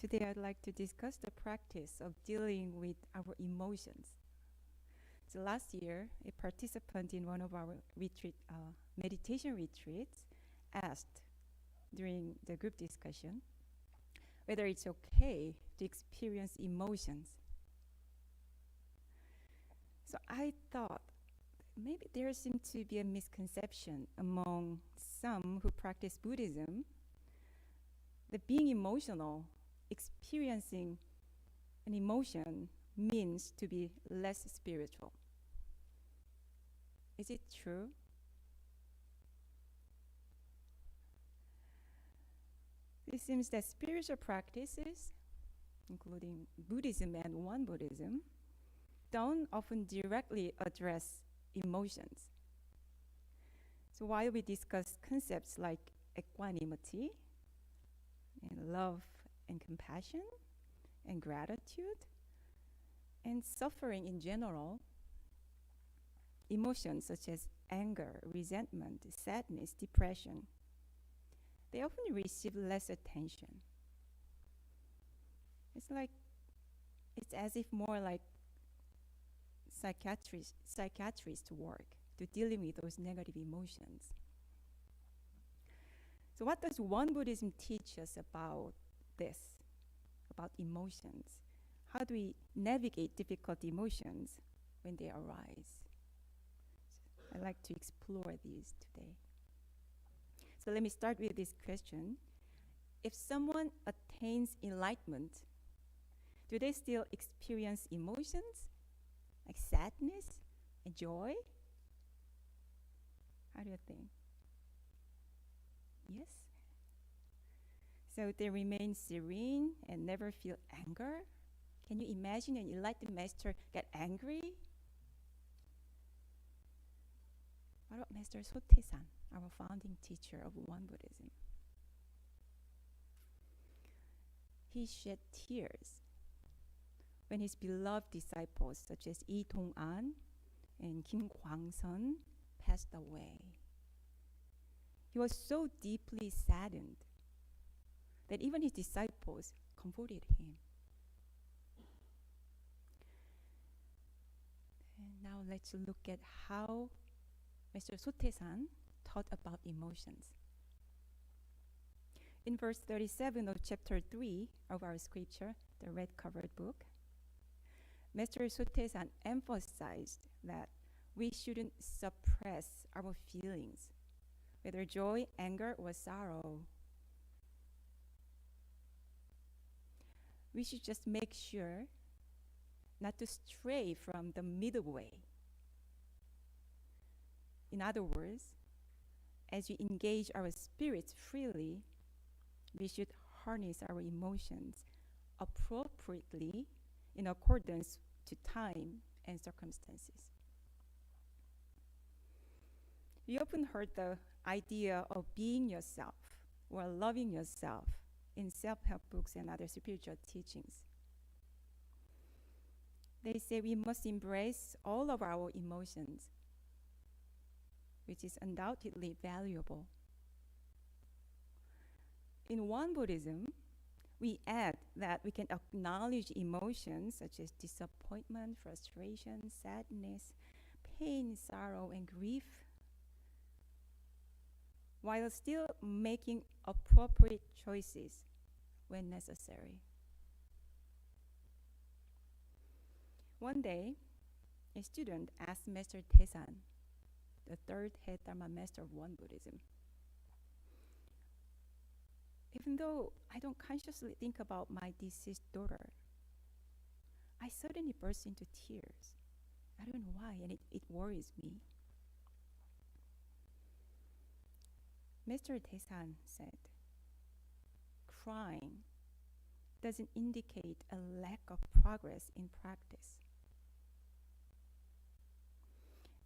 Today I'd like to discuss the practice of dealing with our emotions. So last year, a participant in one of our meditation retreats asked during the group discussion whether it's okay to experience emotions. So I thought maybe there seemed to be a misconception among some who practice Buddhism that being emotional, experiencing an emotion, means to be less spiritual. Is it true? It seems that spiritual practices, including Buddhism and Won Buddhism, don't often directly address emotions. So while we discuss concepts like equanimity, and love and compassion, and gratitude, and suffering in general, emotions such as anger, resentment, sadness, depression, they often receive less attention. It's as if more like psychiatrist work to dealing with those negative emotions. So what does Won Buddhism teach us about this, about emotions? How do we navigate difficult emotions when they arise? I'd like to explore these today. So let me start with this question. If someone attains enlightenment, do they still experience emotions like sadness and joy? How do you think? Yes? So they remain serene and never feel anger? Can you imagine an enlightened master get angry? What about Master Sotaesan, our founding teacher of Won Buddhism? He shed tears when his beloved disciples such as Yi Dong-an and Kim Kwang-sun passed away. He was so deeply saddened that even his disciples comforted him. And now let's look at how Mr. Sotaesan taught about emotions. In verse 37 of chapter 3 of our scripture, the red-covered book, Mr. Sotaesan emphasized that we shouldn't suppress our feelings, whether joy, anger, or sorrow. We should just make sure not to stray from the middle way. In other words, as we engage our spirits freely, we should harness our emotions appropriately in accordance to time and circumstances. We often heard the idea of being yourself or loving yourself in self-help books and other spiritual teachings. They say we must embrace all of our emotions, which is undoubtedly valuable. In Won Buddhism, we add that we can acknowledge emotions such as disappointment, frustration, sadness, pain, sorrow, and grief, while still making appropriate choices when necessary. One day, a student asked Master Taesan, the third head Dharma master of Won Buddhism, even though I don't consciously think about my deceased daughter, I suddenly burst into tears. I don't know why, and it worries me. Mr. Taesan said, crying doesn't indicate a lack of progress in practice.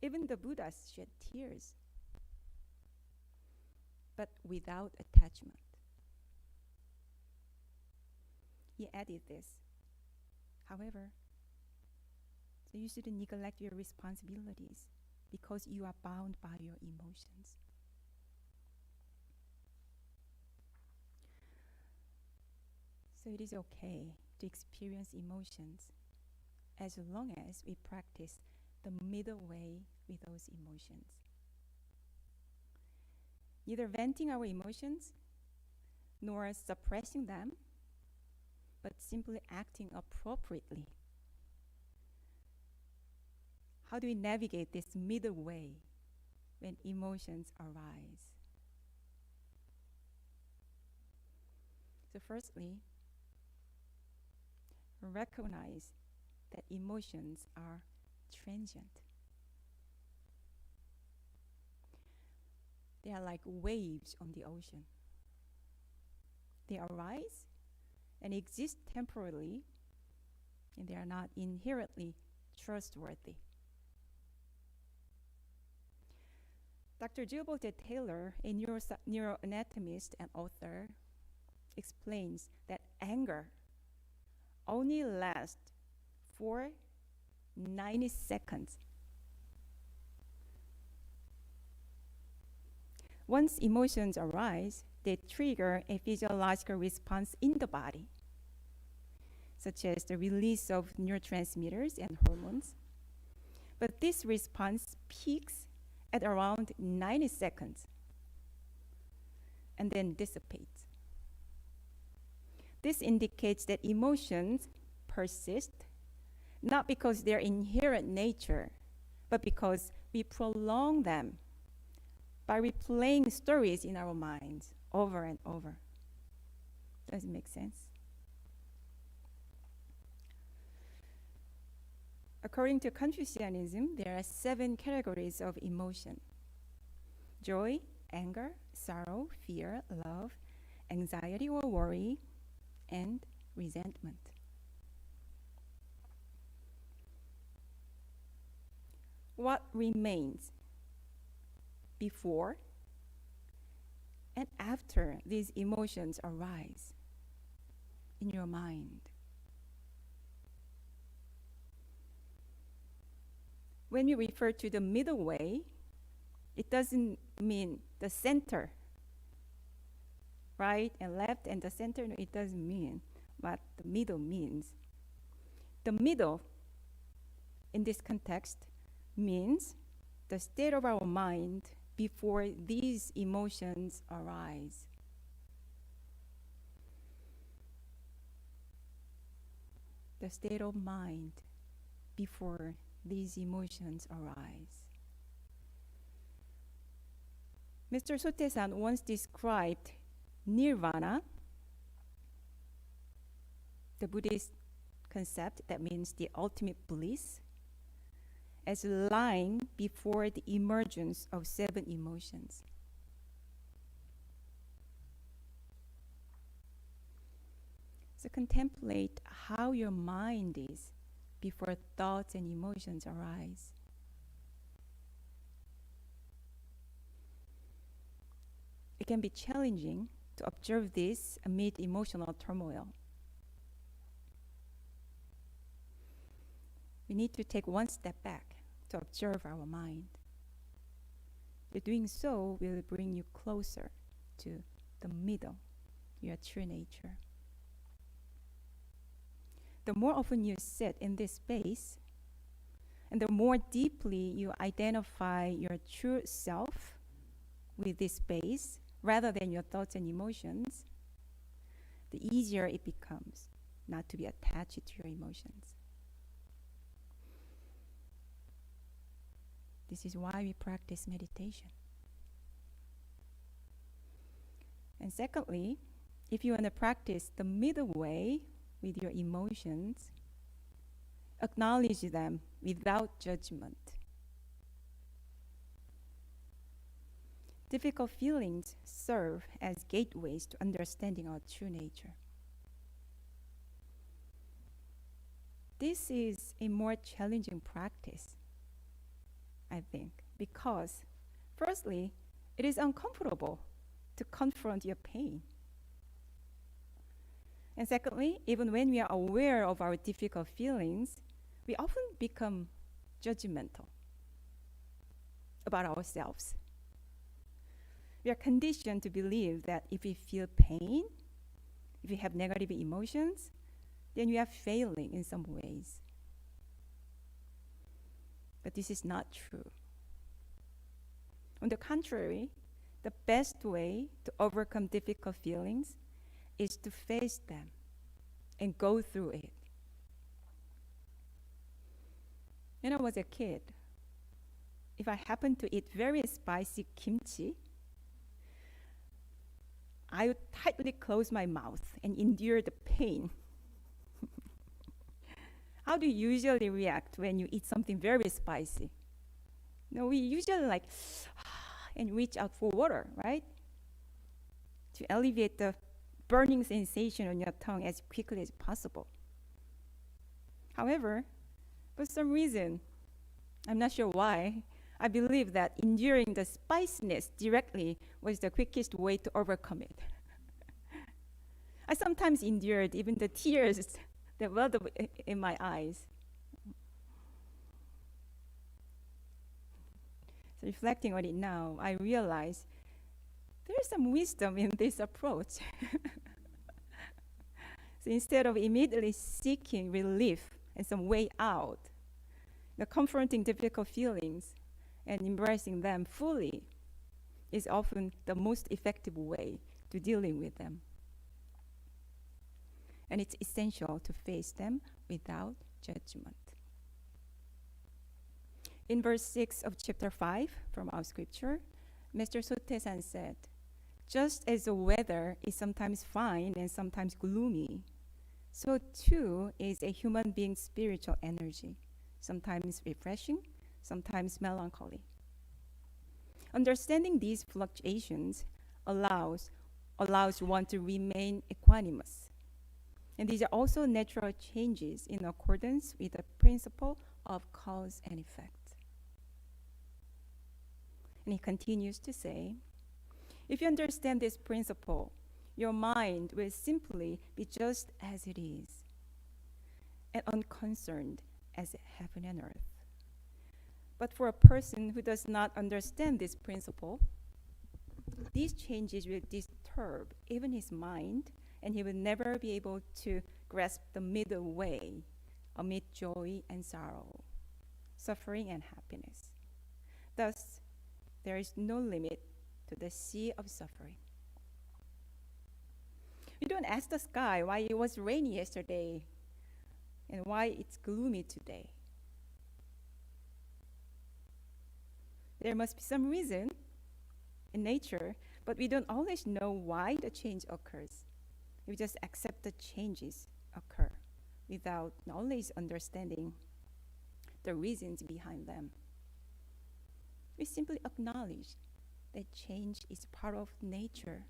Even the Buddhas shed tears, but without attachment. He added this, however, so you shouldn't neglect your responsibilities because you are bound by your emotions. So it is okay to experience emotions as long as we practice the middle way with those emotions. Neither venting our emotions nor suppressing them, but simply acting appropriately. How do we navigate this middle way when emotions arise? So firstly, recognize that emotions are transient. They are like waves on the ocean. They arise and exist temporarily, and they are not inherently trustworthy. Dr. Jieun Taylor, a neuroanatomist and author, explains that anger only lasts for 90 seconds. Once emotions arise, they trigger a physiological response in the body, such as the release of neurotransmitters and hormones. But this response peaks at around 90 seconds and then dissipates. This indicates that emotions persist not because their inherent nature, but because we prolong them by replaying stories in our minds over and over. Does it make sense? According to Confucianism, there are 7 categories of emotion: joy, anger, sorrow, fear, love, anxiety or worry, and resentment. What remains before and after these emotions arise in your mind? When we refer to the middle way, it doesn't mean the center, right and left and the center. No, it doesn't mean what the middle means. The middle, in this context, means the state of our mind before these emotions arise. The state of mind before these emotions arise. Mr. Sote-san once described nirvana, the Buddhist concept that means the ultimate bliss, as lying before the emergence of 7 emotions. So contemplate how your mind is before thoughts and emotions arise. It can be challenging to observe this amid emotional turmoil. We need to take one step back to observe our mind. Doing so will bring you closer to the middle, your true nature. The more often you sit in this space, and the more deeply you identify your true self with this space, rather than your thoughts and emotions, the easier it becomes not to be attached to your emotions. This is why we practice meditation. And secondly, if you want to practice the middle way with your emotions, acknowledge them without judgment. Difficult feelings serve as gateways to understanding our true nature. This is a more challenging practice, I think, because firstly, it is uncomfortable to confront your pain. And secondly, even when we are aware of our difficult feelings, we often become judgmental about ourselves. We are conditioned to believe that if we feel pain, if you have negative emotions, then you are failing in some ways. But this is not true. On the contrary, the best way to overcome difficult feelings is to face them and go through it. When I was a kid, if I happened to eat very spicy kimchi, I would tightly close my mouth and endure the pain. How do you usually react when you eat something very spicy? No, we usually like and reach out for water, right? To alleviate the burning sensation on your tongue as quickly as possible. However, for some reason, I'm not sure why, I believe that enduring the spiciness directly was the quickest way to overcome it. I sometimes endured even the tears that welled up in my eyes. So reflecting on it now, I realize there is some wisdom in this approach. So instead of immediately seeking relief and some way out, the confronting difficult feelings and embracing them fully is often the most effective way to dealing with them. And it's essential to face them without judgment. In verse 6 of chapter 5 from our scripture, Mr. Sote-san said, "Just as the weather is sometimes fine and sometimes gloomy, so too is a human being's spiritual energy, sometimes refreshing, sometimes melancholy. Understanding these fluctuations allows one to remain equanimous. And these are also natural changes in accordance with the principle of cause and effect." And he continues to say, if you understand this principle, your mind will simply be just as it is, and unconcerned as heaven and earth. But for a person who does not understand this principle, these changes will disturb even his mind, and he will never be able to grasp the middle way amid joy and sorrow, suffering and happiness. Thus, there is no limit to the sea of suffering. You don't ask the sky why it was rainy yesterday and why it's gloomy today. There must be some reason in nature, but we don't always know why the change occurs. We just accept the changes occur without always understanding the reasons behind them. We simply acknowledge that change is part of nature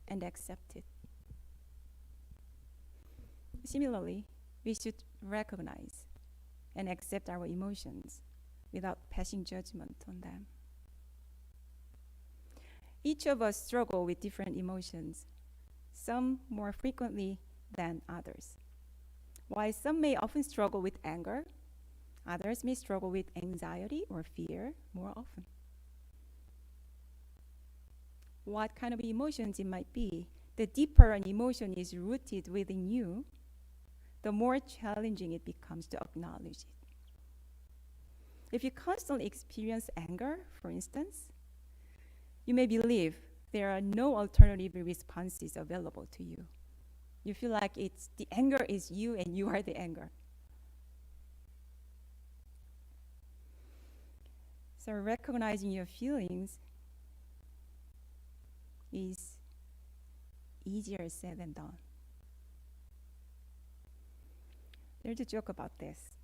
and accept it. Similarly, we should recognize and accept our emotions without passing judgment on them. Each of us struggle with different emotions, some more frequently than others. While some may often struggle with anger, others may struggle with anxiety or fear more often. What kind of emotions it might be, the deeper an emotion is rooted within you, the more challenging it becomes to acknowledge it. If you constantly experience anger, for instance, you may believe there are no alternative responses available to you. You feel like it's the anger is you and you are the anger. So recognizing your feelings is easier said than done. There's a joke about this.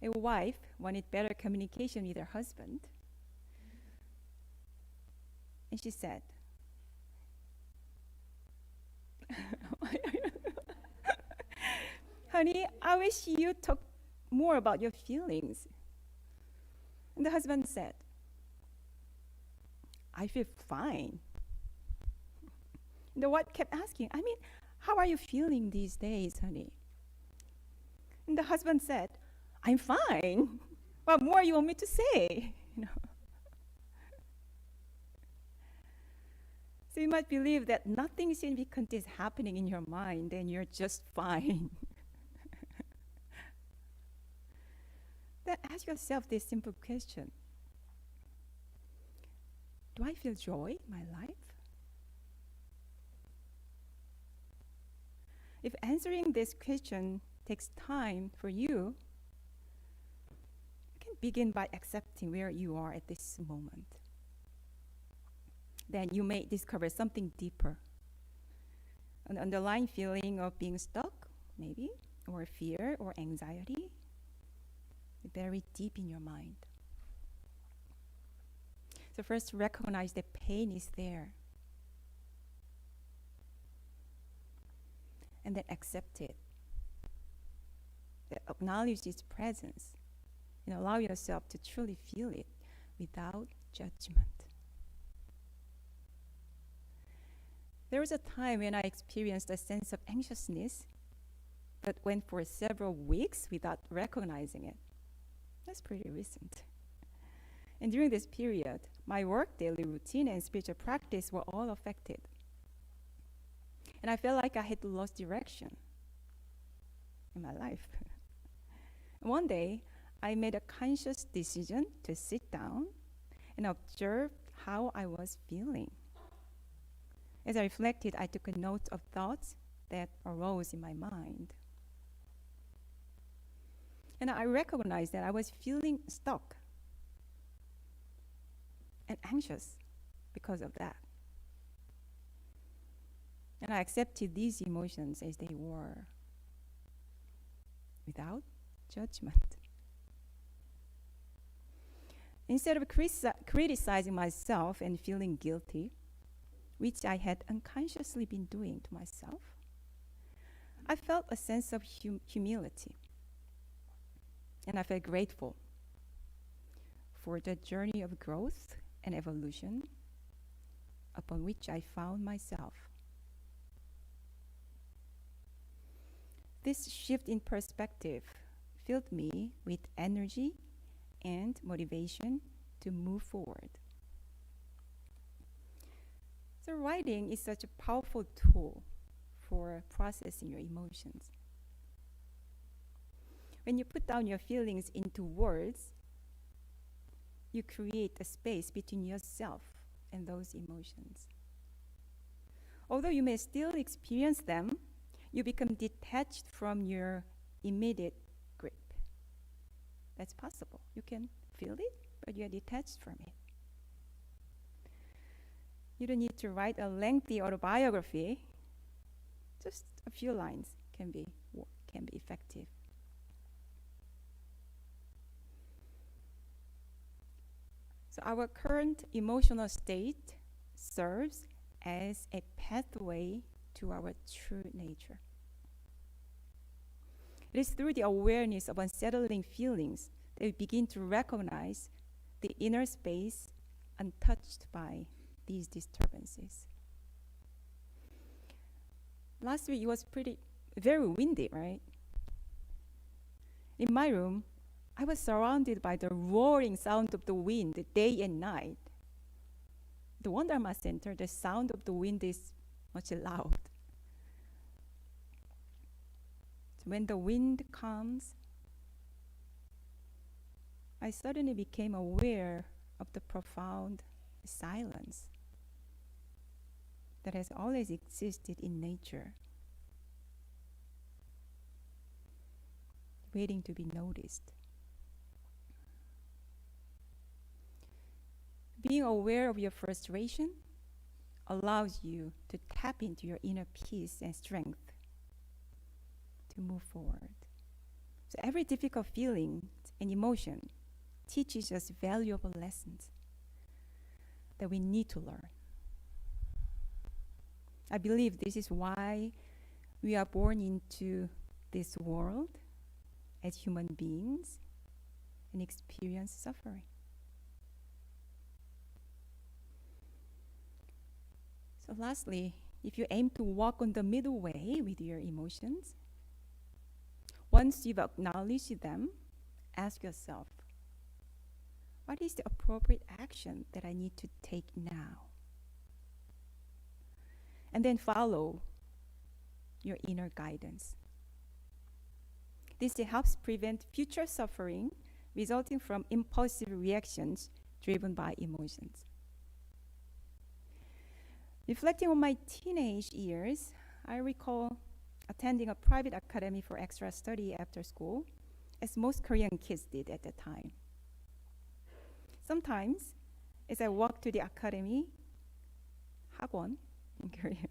A wife wanted better communication with her husband, and she said, "Honey, I wish you talk more about your feelings." And the husband said, "I feel fine." And the wife kept asking, "How are you feeling these days, honey?" And the husband said, "I'm fine. What more you want me to say?" So you might believe that nothing significant is happening in your mind and you're just fine. Then ask yourself this simple question. Do I feel joy in my life? If answering this question takes time for you, you can begin by accepting where you are at this moment. Then you may discover something deeper. An underlying feeling of being stuck, maybe, or fear or anxiety, buried deep in your mind. So first recognize that pain is there. And then accept it. Acknowledge its presence. And allow yourself to truly feel it without judgment. There was a time when I experienced a sense of anxiousness that went for several weeks without recognizing it. That's pretty recent. And during this period, my work, daily routine, and spiritual practice were all affected. And I felt like I had lost direction in my life. One day, I made a conscious decision to sit down and observe how I was feeling. As I reflected, I took a note of thoughts that arose in my mind. And I recognized that I was feeling stuck and anxious because of that. And I accepted these emotions as they were, without judgment. Instead of criticizing myself and feeling guilty, which I had unconsciously been doing to myself, I felt a sense of humility. And I felt grateful for the journey of growth and evolution upon which I found myself. This shift in perspective filled me with energy and motivation to move forward. So writing is such a powerful tool for processing your emotions. When you put down your feelings into words, you create a space between yourself and those emotions. Although you may still experience them, you become detached from your immediate grip. That's possible. You can feel it, but you are detached from it. You don't need to write a lengthy autobiography. Just a few lines can be effective. So our current emotional state serves as a pathway to our true nature. It is through the awareness of unsettling feelings that we begin to recognize the inner space untouched by these disturbances. Last week it was very windy, right? In my room, I was surrounded by the roaring sound of the wind day and night. The One Dharma Center, the sound of the wind is much loud. So when the wind comes, I suddenly became aware of the profound silence that has always existed in nature, waiting to be noticed. Being aware of your frustration allows you to tap into your inner peace and strength to move forward. So every difficult feeling and emotion teaches us valuable lessons that we need to learn. I believe this is why we are born into this world as human beings and experience suffering. So lastly, if you aim to walk on the middle way with your emotions, once you've acknowledged them, ask yourself, what is the appropriate action that I need to take now? and then follow your inner guidance. This helps prevent future suffering resulting from impulsive reactions driven by emotions. Reflecting on my teenage years, I recall attending a private academy for extra study after school, as most Korean kids did at the time. Sometimes, as I walked to the academy, 학원 in Korea,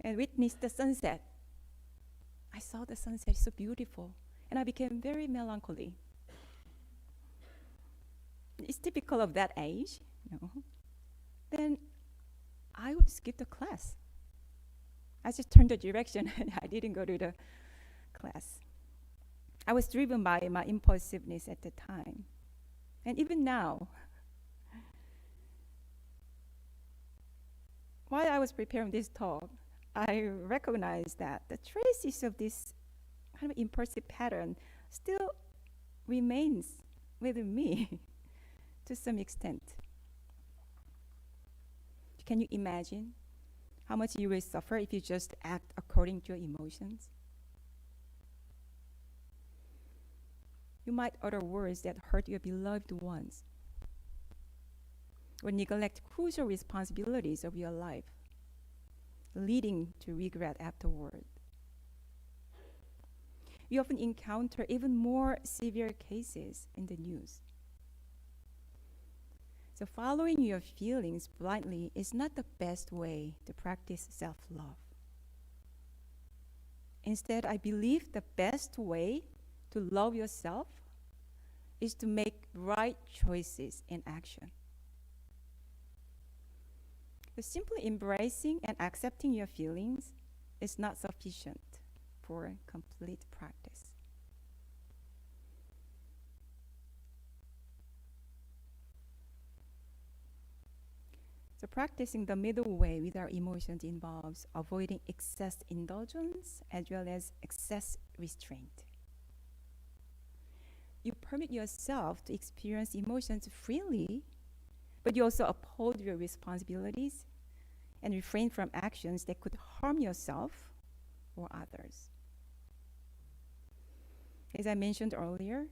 and witnessed the sunset, I saw the sunset so beautiful, and I became very melancholy. It's typical of that age, you know. Then I would skip the class. I just turned the direction and I didn't go to the class. I was driven by my impulsiveness at the time. And even now, while I was preparing this talk, I recognized that the traces of this kind of impulsive pattern still remains within me to some extent. Can you imagine how much you will suffer if you just act according to your emotions? You might utter words that hurt your beloved ones, or neglect crucial responsibilities of your life, leading to regret afterward. We often encounter even more severe cases in the news. So following your feelings blindly is not the best way to practice self-love. Instead, I believe the best way to love yourself is to make right choices in action. So simply embracing and accepting your feelings is not sufficient for complete practice. So practicing the middle way with our emotions involves avoiding excess indulgence as well as excess restraint. You permit yourself to experience emotions freely, but you also uphold your responsibilities and refrain from actions that could harm yourself or others. As I mentioned earlier,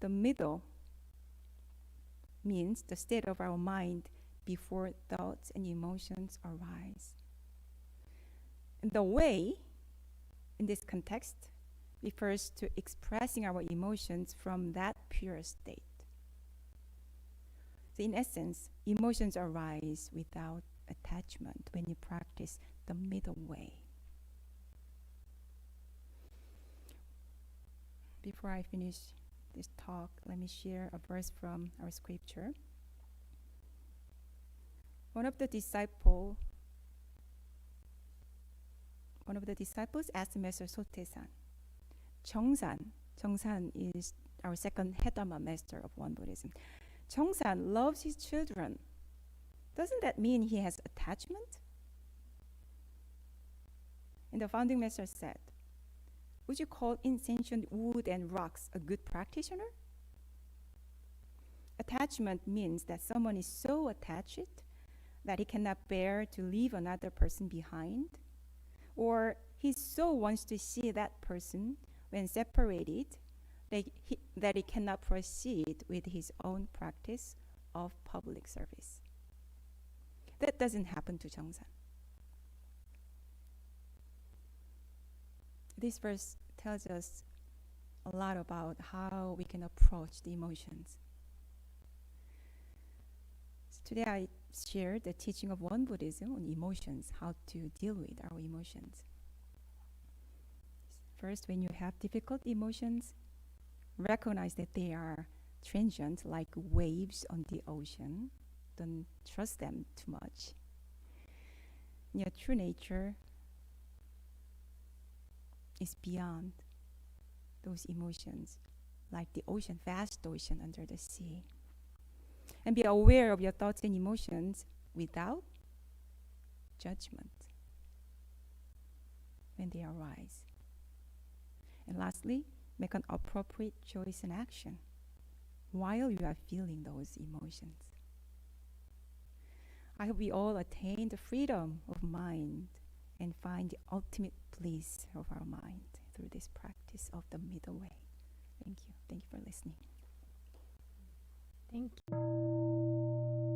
the middle means the state of our mind before thoughts and emotions arise. And the way, in this context, refers to expressing our emotions from that pure state. So in essence, emotions arise without attachment when you practice the middle way. Before I finish this talk, let me share a verse from our scripture. One of the disciples asked Master Sotaesan, Jeongsan is our second head Dharma master of Won Buddhism. Jeongsan loves his children. Doesn't that mean he has attachment? And the founding master said, would you call insentient wood and rocks a good practitioner? Attachment means that someone is so attached that he cannot bear to leave another person behind, or he so wants to see that person when separated that he cannot proceed with his own practice of public service. That doesn't happen to Jeongsan. This verse tells us a lot about how we can approach the emotions. So today I shared the teaching of Won Buddhism on emotions, how to deal with our emotions. First, when you have difficult emotions, recognize that they are transient, like waves on the ocean. Don't trust them too much. Your true nature is beyond those emotions, like the ocean, vast ocean under the sea. And be aware of your thoughts and emotions without judgment when they arise. And lastly, make an appropriate choice and action while you are feeling those emotions. I hope we all attain the freedom of mind and find the ultimate bliss of our mind through this practice of the middle way. Thank you. Thank you for listening. Thank you.